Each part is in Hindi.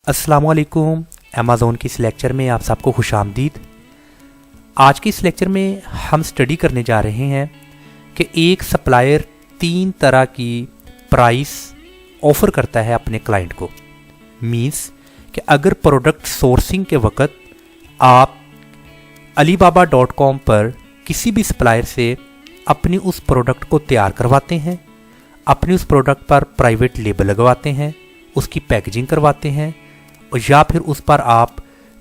अस्सलामुअलैकुम। अमेज़ॉन की इस लेक्चर में आप सबको खुशामदीद। आज की इस लेक्चर में हम स्टडी करने जा रहे हैं कि एक सप्लायर 3 तरह की प्राइस ऑफ़र करता है अपने क्लाइंट को। मींस कि अगर प्रोडक्ट सोर्सिंग के वक्त आप alibaba.com पर किसी भी सप्लायर से अपनी उस प्रोडक्ट को तैयार करवाते हैं, अपनी उस प्रोडक्ट पर प्राइवेट लेबल लगवाते हैं, उसकी पैकेजिंग करवाते हैं या फिर उस पर आप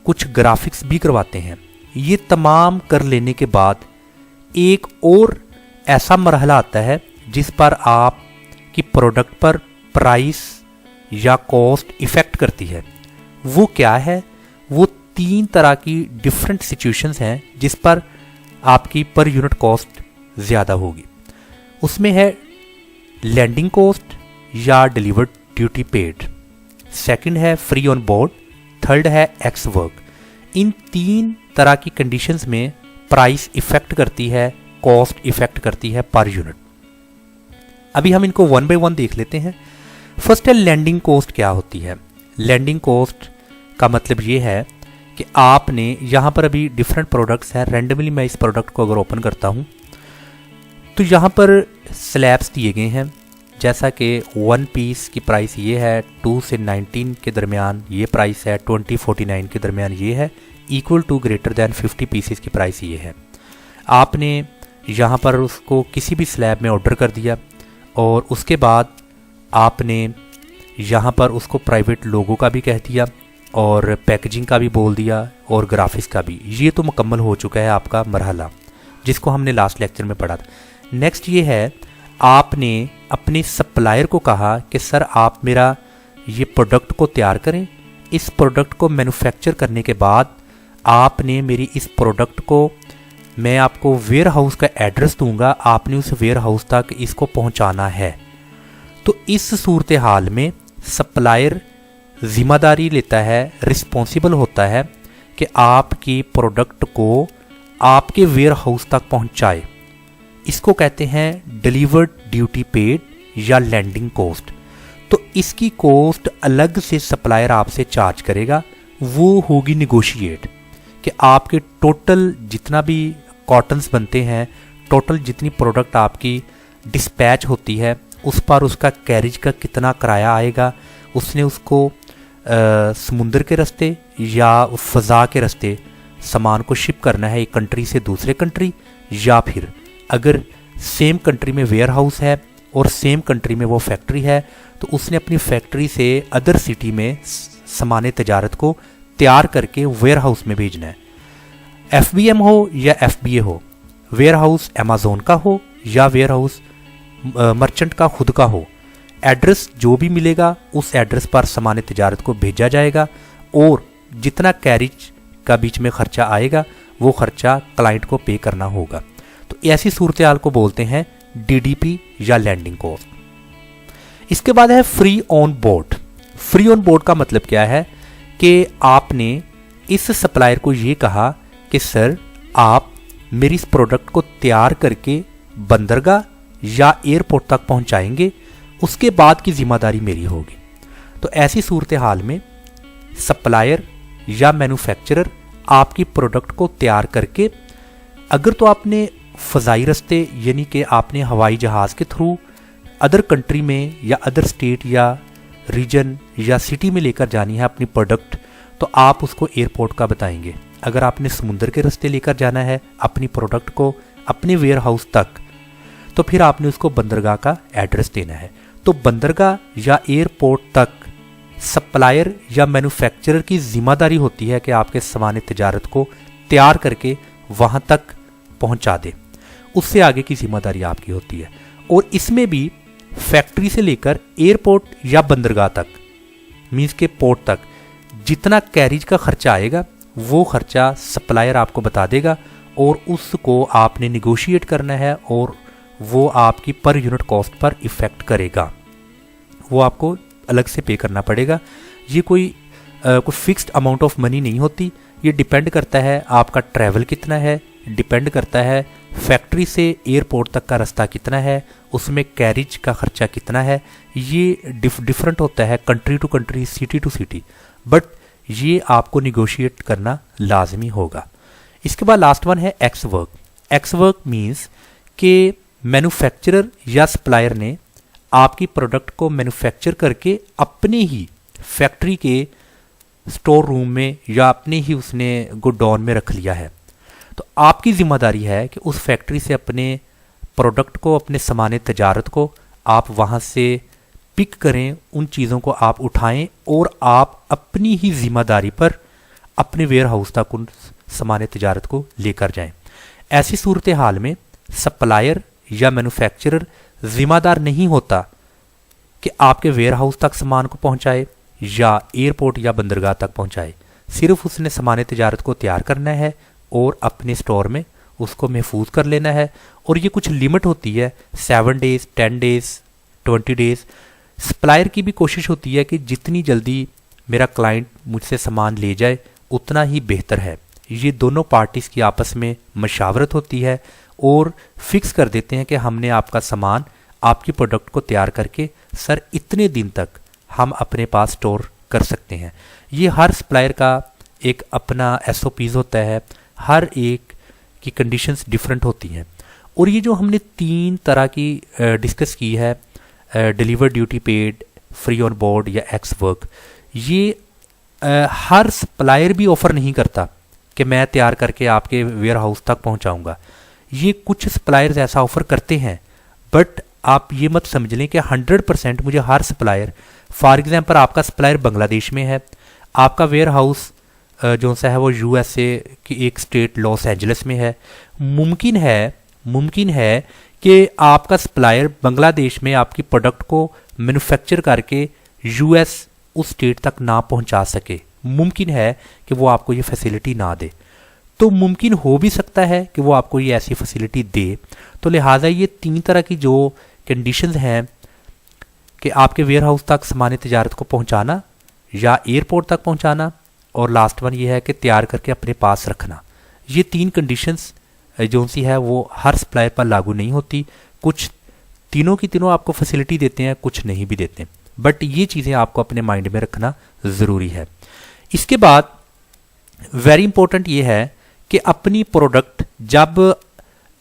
कुछ ग्राफिक्स भी करवाते हैं। ये तमाम कर लेने के बाद एक और ऐसा मरहला आता है जिस पर आप की प्रोडक्ट पर प्राइस या कॉस्ट इफ़ेक्ट करती है। वो क्या है? वो 3 तरह की डिफरेंट सिचुएशंस हैं जिस पर आपकी पर यूनिट कॉस्ट ज़्यादा होगी। उसमें है लैंडिंग कॉस्ट या डिलीवर्ड ड्यूटी पेड, सेकंड है फ्री ऑन बोर्ड, थर्ड है एक्स वर्क। इन 3 तरह की कंडीशंस में प्राइस इफेक्ट करती है, कॉस्ट इफेक्ट करती है पर यूनिट। अभी हम इनको वन बाय वन देख लेते हैं। फर्स्ट है लैंडिंग कॉस्ट। क्या होती है लैंडिंग कॉस्ट? का मतलब ये है कि आपने यहाँ पर अभी डिफरेंट प्रोडक्ट्स हैं। रैंडमली मैं इस प्रोडक्ट को अगर ओपन करता हूँ तो यहाँ पर स्लैब्स दिए गए हैं, जैसा कि 1 पीस की प्राइस ये है, 2 से 19 के दरमियान ये प्राइस है, 20-49 के दरमियान ये है, equal to greater than 50 pieces की प्राइस ये है। आपने यहाँ पर उसको किसी भी स्लैब में ऑर्डर कर दिया और उसके बाद आपने यहाँ पर उसको प्राइवेट लोगो का भी कह दिया और पैकेजिंग का भी बोल दिया और ग्राफिक्स का भी। ये तो मुकम्मल हो चुका है आपका मरहला, जिसको हमने लास्ट लेक्चर में पढ़ा था। नेक्स्ट ये है, आपने अपने सप्लायर को कहा कि सर आप मेरा ये प्रोडक्ट को तैयार करें। इस प्रोडक्ट को मैन्युफैक्चर करने के बाद आपने मेरी इस प्रोडक्ट को, मैं आपको वेयर हाउस का एड्रेस दूंगा, आपने उस वेयर हाउस तक इसको पहुंचाना है। तो इस सूरत हाल में सप्लायर जिम्मेदारी लेता है, रिस्पॉन्सिबल होता है कि आपकी प्रोडक्ट को आपके वेयर हाउस तक पहुंचाए। इसको कहते हैं डिलीवर्ड ड्यूटी पेड या लैंडिंग कॉस्ट। तो इसकी कॉस्ट अलग से सप्लायर आपसे चार्ज करेगा, वो होगी निगोशिएट, कि आपके टोटल जितना भी कॉटन्स बनते हैं, टोटल जितनी प्रोडक्ट आपकी डिस्पैच होती है, उस पर उसका कैरिज का कितना किराया आएगा। उसने उसको समुंदर के रास्ते या फ़ज़ा के रास्ते सामान को शिप करना है एक कंट्री से दूसरे कंट्री, या फिर अगर सेम कंट्री में वेयर हाउस है और सेम कंट्री में वो फैक्ट्री है तो उसने अपनी फैक्ट्री से अदर सिटी में सामान तजारत को तैयार करके वेयर हाउस में भेजना है। FBM हो या FBA हो, वेयर हाउस अमेज़ॉन का हो या वेयर हाउस मर्चेंट का खुद का हो, एड्रेस जो भी मिलेगा उस एड्रेस पर सामान तजारत को भेजा जाएगा और जितना कैरिज का बीच में खर्चा आएगा वो खर्चा क्लाइंट को पे करना होगा। तो ऐसी सूरत हाल को बोलते हैं DDP या लैंडिंग कॉस्ट। इसके बाद है free on board. Free on board का मतलब क्या है कि आपने इस सप्लायर को ये कहा कि सर आप मेरी इस प्रोडक्ट को तैयार करके बंदरगाह या एयरपोर्ट तक पहुंचाएंगे, उसके बाद की जिम्मेदारी मेरी होगी। तो ऐसी सूरत हाल में सप्लायर या मैन्युफैक्चरर आपकी प्रोडक्ट को तैयार करके, अगर तो आपने फ़ज़ाई रास्ते यानी कि आपने हवाई जहाज़ के थ्रू अदर कंट्री में या अदर स्टेट या रीजन या सिटी में लेकर जानी है अपनी प्रोडक्ट, तो आप उसको एयरपोर्ट का बताएंगे। अगर आपने समुंदर के रास्ते लेकर जाना है अपनी प्रोडक्ट को अपने वेयर हाउस तक, तो फिर आपने उसको बंदरगाह का एड्रेस देना है। तो बंदरगाह या एयरपोर्ट तक सप्लायर या मैन्युफैक्चरर की जिम्मेदारी होती है कि आपके सामान तजारत को तैयार करके वहाँ तक पहुँचा दे। उससे आगे की जिम्मेदारी आपकी होती है। और इसमें भी फैक्ट्री से लेकर एयरपोर्ट या बंदरगाह तक, मींस के पोर्ट तक, जितना कैरिज का खर्चा आएगा वो खर्चा सप्लायर आपको बता देगा और उसको आपने निगोशिएट करना है और वो आपकी per unit cost per effect करेगा। वो आपको अलग से पे करना पड़ेगा। ये कोई फिक्स्ड अमाउंट ऑफ मनी नहीं होती। ये डिपेंड करता है आपका ट्रैवल कितना है, डिपेंड करता है फैक्ट्री से एयरपोर्ट तक का रास्ता कितना है, उसमें कैरिज का खर्चा कितना है। ये डिफरेंट होता है country to country, city to city. But ये आपको निगोशिएट करना लाजमी होगा। इसके बाद लास्ट वन है ex work. Ex work means कि मैन्युफैक्चरर या सप्लायर ने आपकी प्रोडक्ट को मैन्युफैक्चर करके अपने ही फैक्ट्री के स्टोर रूम में या अपने ही उसने गोडाउन में रख लिया है। तो आपकी जिम्मेदारी है कि उस फैक्ट्री से अपने प्रोडक्ट को, अपने सामान तजारत को आप वहाँ से पिक करें, उन चीज़ों को आप उठाएं और आप अपनी ही जिम्मेदारी पर अपने वेयर हाउस तक उन सामान तजारत को लेकर जाएं। ऐसी सूरत हाल में सप्लायर या मैन्युफैक्चरर जिम्मेदार नहीं होता कि आपके वेयर हाउस तक सामान को पहुंचाए या एयरपोर्ट या बंदरगाह तक पहुंचाए। सिर्फ उसने सामान तजारत को तैयार करना है और अपने स्टोर में उसको महफूज कर लेना है। और ये कुछ लिमिट होती है, 7 डेज, 10 डेज, 20 डेज। सप्लायर की भी कोशिश होती है कि जितनी जल्दी मेरा क्लाइंट मुझसे सामान ले जाए उतना ही बेहतर है। ये दोनों पार्टीज़ की आपस में मशावरत होती है और फिक्स कर देते हैं कि हमने आपका सामान, आपकी प्रोडक्ट को तैयार करके सर इतने दिन तक हम अपने पास स्टोर कर सकते हैं। ये हर सप्लायर का एक अपना SOPs होता है, हर एक की कंडीशंस डिफरेंट होती हैं। और ये जो हमने 3 तरह की डिस्कस की है, deliver duty paid, free on board या एक्स वर्क, ये हर सप्लायर भी ऑफ़र नहीं करता कि मैं तैयार करके आपके वेयर हाउस तक पहुंचाऊंगा। ये कुछ सप्लायर्स ऐसा ऑफ़र करते हैं, बट आप ये मत समझ लें कि 100% मुझे हर सप्लायर, फॉर एग्जांपल आपका सप्लायर बांग्लादेश में है, आपका वेयर हाउस जो सा है वो USA की एक स्टेट लॉस एंजलिस में है। मुमकिन है कि आपका सप्लायर बांग्लादेश में आपकी प्रोडक्ट को मैन्युफैक्चर करके US उस स्टेट तक ना पहुंचा सके। मुमकिन है कि वो आपको ये फैसिलिटी ना दे। तो मुमकिन हो भी सकता है कि वो आपको ये ऐसी फैसिलिटी दे। तो लिहाजा ये 3 तरह की जो कंडीशंस हैं कि आपके वेयर हाउस तक सामान तजारत को पहुंचाना या एयरपोर्ट तक पहुंचाना, और लास्ट वन ये है कि तैयार करके अपने पास रखना। ये 3 कंडीशंस जो सी है वो हर सप्लायर पर लागू नहीं होती। कुछ तीनों की तीनों आपको फैसिलिटी देते हैं, कुछ नहीं भी देते, बट ये चीज़ें आपको अपने माइंड में रखना ज़रूरी है। इसके बाद वेरी इंपॉर्टेंट ये है कि अपनी प्रोडक्ट, जब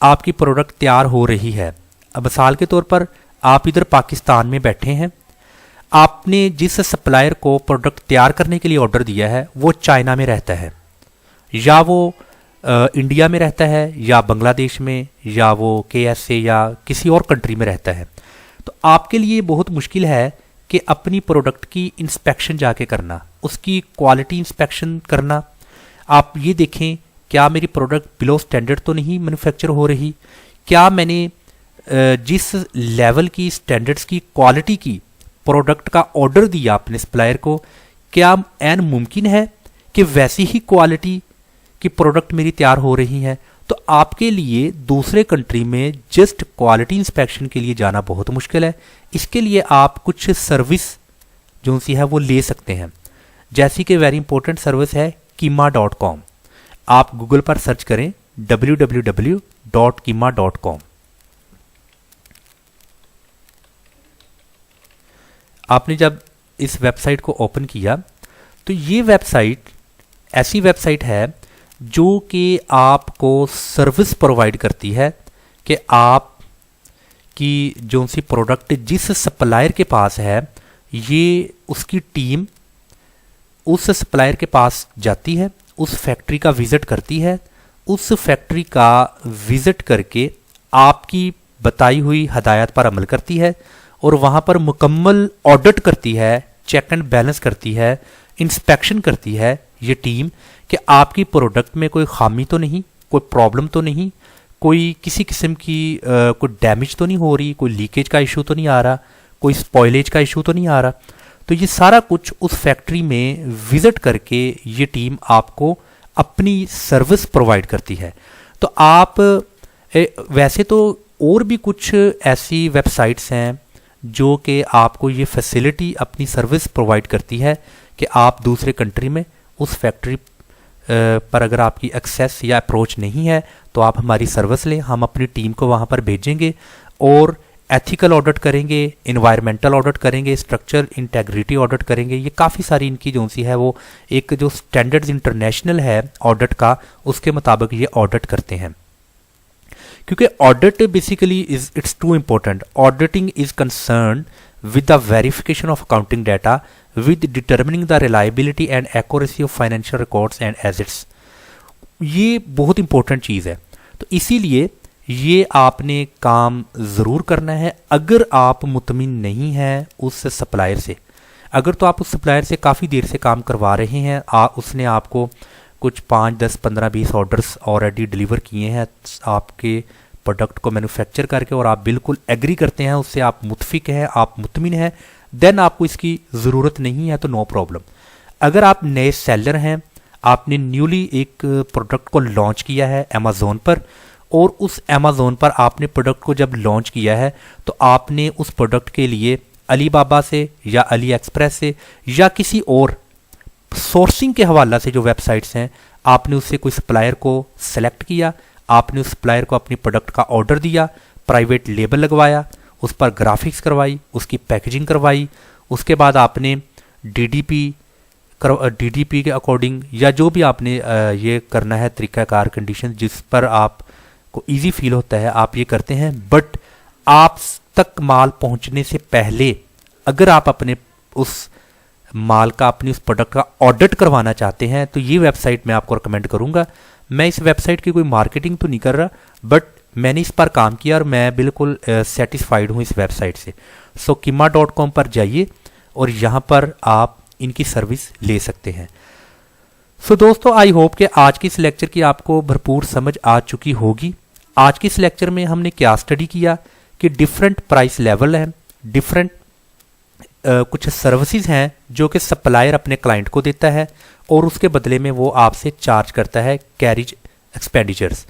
आपकी प्रोडक्ट तैयार हो रही है, अब मिसाल के तौर पर आप इधर पाकिस्तान में बैठे हैं, आपने जिस सप्लायर को प्रोडक्ट तैयार करने के लिए ऑर्डर दिया है वो चाइना में रहता है, या वो इंडिया में रहता है, या बांग्लादेश में, या वो KSA या किसी और कंट्री में रहता है। तो आपके लिए बहुत मुश्किल है कि अपनी प्रोडक्ट की इंस्पेक्शन जाके करना, उसकी क्वालिटी इंस्पेक्शन करना। आप ये देखें क्या मेरी प्रोडक्ट बिलो स्टैंडर्ड तो नहीं मैन्युफैक्चर हो रही, क्या मैंने जिस लेवल की स्टैंडर्ड्स की क्वालिटी की प्रोडक्ट का ऑर्डर दिया अपने सप्लायर को, क्या एन मुमकिन है कि वैसी ही क्वालिटी की प्रोडक्ट मेरी तैयार हो रही है। तो आपके लिए दूसरे कंट्री में जस्ट क्वालिटी इंस्पेक्शन के लिए जाना बहुत मुश्किल है। इसके लिए आप कुछ सर्विस जो सी है वो ले सकते हैं, जैसी कि वेरी इंपॉर्टेंट सर्विस है कीमा.com। आप गूगल पर सर्च करें www.kima.com। आपने जब इस वेबसाइट को ओपन किया तो ये वेबसाइट ऐसी वेबसाइट है जो कि आपको सर्विस प्रोवाइड करती है कि आप की जो सी प्रोडक्ट जिस सप्लायर के पास है, ये उसकी टीम उस सप्लायर के पास जाती है, उस फैक्ट्री का विज़िट करती है, उस फैक्ट्री का विज़िट करके आपकी बताई हुई हदायत पर अमल करती है और वहाँ पर मुकम्मल ऑडिट करती है, चेक एंड बैलेंस करती है, इंस्पेक्शन करती है ये टीम कि आपकी प्रोडक्ट में कोई खामी तो नहीं, कोई प्रॉब्लम तो नहीं, कोई किसी किस्म की कोई डैमेज तो नहीं हो रही, कोई लीकेज का इशू तो नहीं आ रहा, कोई स्पॉइलेज का इशू तो नहीं आ रहा। तो ये सारा कुछ उस फैक्ट्री में विज़िट करके ये टीम आपको अपनी सर्विस प्रोवाइड करती है। तो आप वैसे तो और भी कुछ ऐसी वेबसाइट्स हैं जो कि आपको ये फैसिलिटी अपनी सर्विस प्रोवाइड करती है कि आप दूसरे कंट्री में उस फैक्ट्री पर अगर आपकी एक्सेस या अप्रोच नहीं है तो आप हमारी सर्विस लें, हम अपनी टीम को वहाँ पर भेजेंगे और एथिकल ऑडिट करेंगे, इन्वायरमेंटल ऑडिट करेंगे, स्ट्रक्चर इंटेग्रिटी ऑडिट करेंगे। ये काफ़ी सारी इनकी जो सी है वो एक जो स्टैंडर्ड्स इंटरनेशनल है ऑडिट का, उसके मुताबिक ये ऑडिट करते हैं। क्योंकि audit basically is it's too important. Auditing is concern with the verification of accounting data, with determining the reliability and accuracy of financial records and assets। ये बहुत इंपॉर्टेंट चीज़ है, तो इसीलिए ये आपने काम ज़रूर करना है। अगर आप मुतमिन नहीं हैं उस सप्लायर से, अगर तो आप उस सप्लायर से काफ़ी देर से काम करवा रहे हैं, उसने आपको कुछ 5, 10, 15, 20 ऑर्डर्स ऑलरेडी डिलीवर किए हैं आपके प्रोडक्ट को मैन्युफैक्चर करके, और आप बिल्कुल एग्री करते हैं उससे, आप मुतफिक हैं, आप मुतमिन हैं, देन आपको इसकी ज़रूरत नहीं है तो नो प्रॉब्लम। अगर आप नए सेलर हैं, आपने न्यूली एक प्रोडक्ट को लॉन्च किया है अमेज़ोन पर, और उस अमेज़ोन पर आपने प्रोडक्ट को जब लॉन्च किया है तो आपने उस प्रोडक्ट के लिए अलीबाबा से या अली एक्सप्रेस से या किसी और सोर्सिंग के हवाला से जो वेबसाइट्स हैं, आपने उससे कोई सप्लायर को सेलेक्ट किया, आपने उस सप्लायर को अपनी प्रोडक्ट का ऑर्डर दिया, प्राइवेट लेबल लगवाया, उस पर ग्राफिक्स करवाई, उसकी पैकेजिंग करवाई, उसके बाद आपने डीडीपी के अकॉर्डिंग या जो भी आपने ये करना है तरीक़ाकार कंडीशन जिस पर आपको इजी फील होता है आप ये करते हैं। बट आप तक माल पहुंचने से पहले अगर आप अपने उस माल का, अपनी उस प्रोडक्ट का ऑडिट करवाना चाहते हैं तो ये वेबसाइट मैं आपको रिकमेंड करूंगा। मैं इस वेबसाइट की कोई मार्केटिंग तो नहीं कर रहा, बट मैंने इस पर काम किया और मैं बिल्कुल सेटिस्फाइड हूँ इस वेबसाइट से। सो कीमा.com पर जाइए और यहाँ पर आप इनकी सर्विस ले सकते हैं। सो दोस्तों, आई होप कि आज की इस लेक्चर की आपको भरपूर समझ आ चुकी होगी। आज की इस लेक्चर में हमने क्या स्टडी किया कि डिफरेंट प्राइस लेवल हैं, डिफरेंट कुछ सर्विसेज हैं जो कि सप्लायर अपने क्लाइंट को देता है और उसके बदले में वो आपसे चार्ज करता है कैरिज एक्सपेंडिचर्स,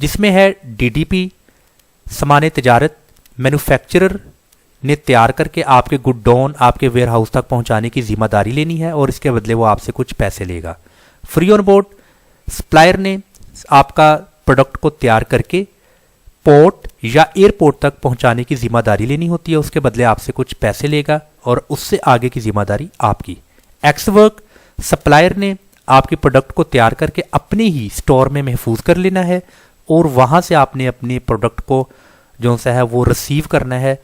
जिसमें है डीडीपी, सामान तजारत, मैन्युफैक्चरर ने तैयार करके आपके गुड डाउन, आपके वेयर हाउस तक पहुंचाने की जिम्मेदारी लेनी है और इसके बदले वो आपसे कुछ पैसे लेगा। फ्री ऑन बोर्ड, सप्लायर ने आपका प्रोडक्ट को तैयार करके पोर्ट या एयरपोर्ट तक पहुंचाने की जिम्मेदारी लेनी होती है, उसके बदले आपसे कुछ पैसे लेगा और उससे आगे की जिम्मेदारी आपकी। एक्स वर्क, सप्लायर ने आपके प्रोडक्ट को तैयार करके अपने ही स्टोर में महफूज कर लेना है और वहां से आपने अपने प्रोडक्ट को जो सा है वो रिसीव करना है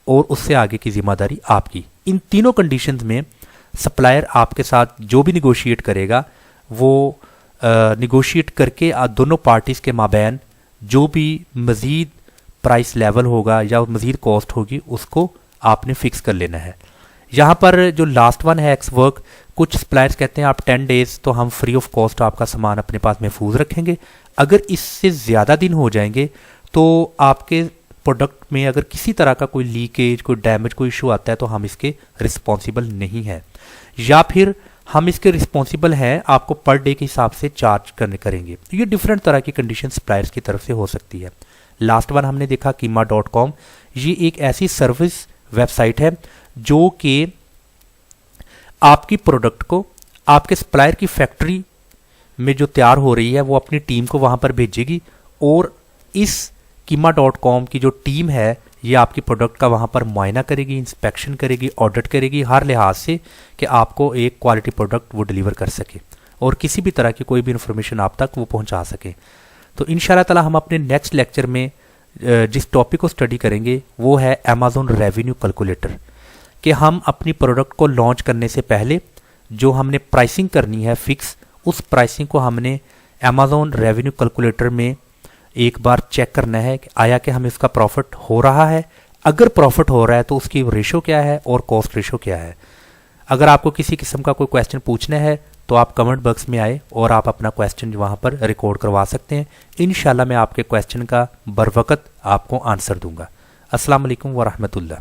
और उससे आगे की जिम्मेदारी आपकी। इन तीनों कंडीशंस में सप्लायर आपके साथ जो भी निगोशिएट करेगा वो निगोशिएट करके दोनों पार्टीज के माबैन जो भी मज़ीद प्राइस लेवल होगा या मज़ीद कॉस्ट होगी उसको आपने फिक्स कर लेना है। यहाँ पर जो लास्ट वन है एक्स वर्क, कुछ सप्लायर्स कहते हैं आप 10 डेज़ तो हम फ्री ऑफ कॉस्ट आपका सामान अपने पास महफूज रखेंगे। अगर इससे ज़्यादा दिन हो जाएंगे तो आपके प्रोडक्ट में अगर किसी तरह का कोई लीकेज, कोई डैमेज, कोई इशू आता है तो हम इसके रिस्पॉन्सिबल नहीं हैं, या फिर हम इसके रिस्पॉन्सिबल हैं, आपको पर डे के हिसाब से चार्ज करेंगे। ये डिफरेंट तरह की कंडीशन सप्लायर्स की तरफ से हो सकती है। लास्ट वन हमने देखा कीमा.com, ये एक ऐसी सर्विस वेबसाइट है जो कि आपकी प्रोडक्ट को आपके सप्लायर की फैक्ट्री में जो तैयार हो रही है वो अपनी टीम को वहां पर भेजेगी और इस कीमा.com की जो टीम है ये आपकी प्रोडक्ट का वहाँ पर मुआयना करेगी, इंस्पेक्शन करेगी, ऑडिट करेगी हर लिहाज से कि आपको एक क्वालिटी प्रोडक्ट वो डिलीवर कर सके और किसी भी तरह की कोई भी इन्फॉर्मेशन आप तक वो पहुँचा सके। तो इंशाल्लाह ताला हम अपने नेक्स्ट लेक्चर में जिस टॉपिक को स्टडी करेंगे वो है अमेज़न रेवेन्यू कैलकुलेटर, कि हम अपनी प्रोडक्ट को लॉन्च करने से पहले जो हमने प्राइसिंग करनी है फिक्स, उस प्राइसिंग को हमने अमेज़न रेवेन्यू कैलकुलेटर में एक बार चेक करना है कि आया कि हमें इसका प्रॉफिट हो रहा है। अगर प्रॉफिट हो रहा है तो उसकी रेशो क्या है और कॉस्ट रेशो क्या है। अगर आपको किसी किस्म का कोई क्वेश्चन पूछना है तो आप कमेंट बॉक्स में आए और आप अपना क्वेश्चन वहाँ पर रिकॉर्ड करवा सकते हैं। इंशाल्लाह मैं आपके क्वेश्चन का बरवकत आपको आंसर दूंगा। अस्सलाम वालेकुम व रहमतुल्लाह।